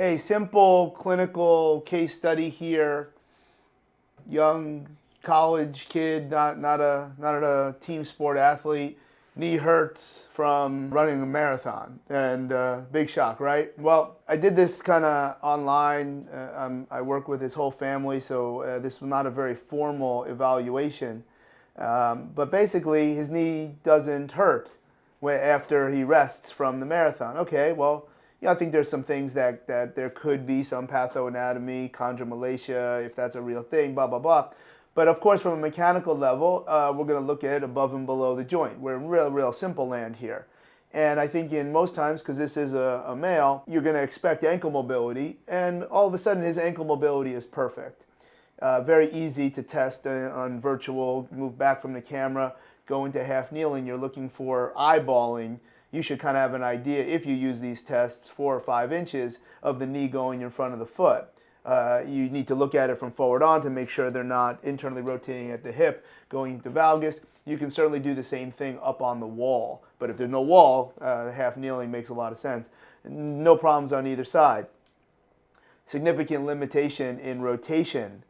A simple clinical case study here. Young college kid, not a team sport athlete. Knee hurts from running a marathon, and big shock, right? Well, I did this kind of online. I work with his whole family, so this was not a very formal evaluation. But basically, his knee doesn't hurt after he rests from the marathon. Okay, well, yeah, I think there's some things that there could be some pathoanatomy, chondromalacia, if that's a real thing, blah, blah, blah. But of course, from a mechanical level, we're going to look at above and below the joint. We're in real simple land here. And I think in most times, because this is a male, you're going to expect ankle mobility, and all of a sudden his ankle mobility is perfect. Very easy to test on virtual, move back from the camera, go into half kneeling. You're looking for eyeballing. You should kind of have an idea, if you use these tests, 4 or 5 inches of the knee going in front of the foot. You need to look at it from forward on to make sure they're not internally rotating at the hip, going into valgus. You can certainly do the same thing up on the wall. But if there's no wall, half kneeling makes a lot of sense. No problems on either side. Significant limitation in rotation.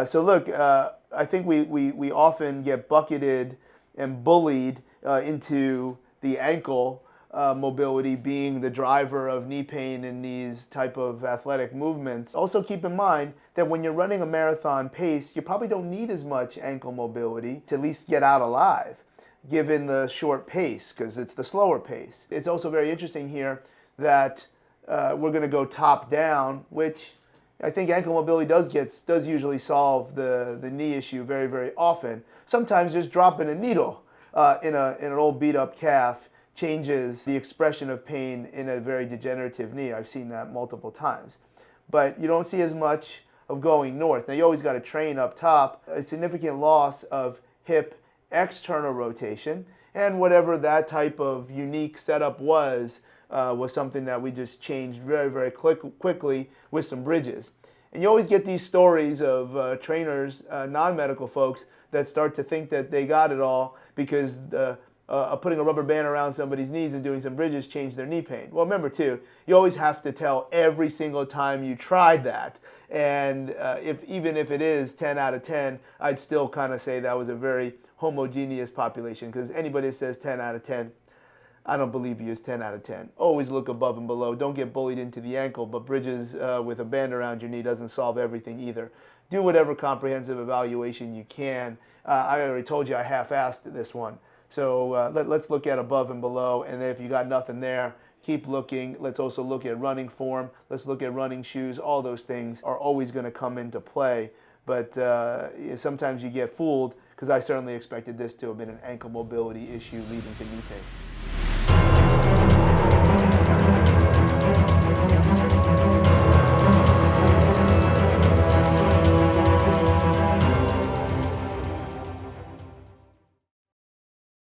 So look, I think we often get bucketed and bullied into the ankle mobility being the driver of knee pain in these type of athletic movements. Also keep in mind that when you're running a marathon pace, you probably don't need as much ankle mobility to at least get out alive, given the short pace, because it's the slower pace. It's also very interesting here that we're going to go top down, which I think ankle mobility does usually solve the knee issue very often. Sometimes just dropping a needle in an old beat up calf changes the expression of pain in a very degenerative knee. I've seen that multiple times. But you don't see as much of going north. Now you always got to train up top. A significant loss of hip external rotation, and whatever that type of unique setup was something that we just changed very quickly with some bridges. And you always get these stories of trainers, non-medical folks, that start to think that they got it all because putting a rubber band around somebody's knees and doing some bridges changed their knee pain. Well, remember too, you always have to tell every single time you tried that. And even if it is 10 out of 10, I'd still kind of say that was a very homogeneous population, because anybody that says 10 out of 10, I don't believe you is 10 out of 10. Always look above and below. Don't get bullied into the ankle, but bridges with a band around your knee doesn't solve everything either. Do whatever comprehensive evaluation you can. I already told you I half-assed this one. So let's look at above and below, and then if you got nothing there, keep looking. Let's also look at running form. Let's look at running shoes. All those things are always going to come into play, but sometimes you get fooled, because I certainly expected this to have been an ankle mobility issue leading to knee pain.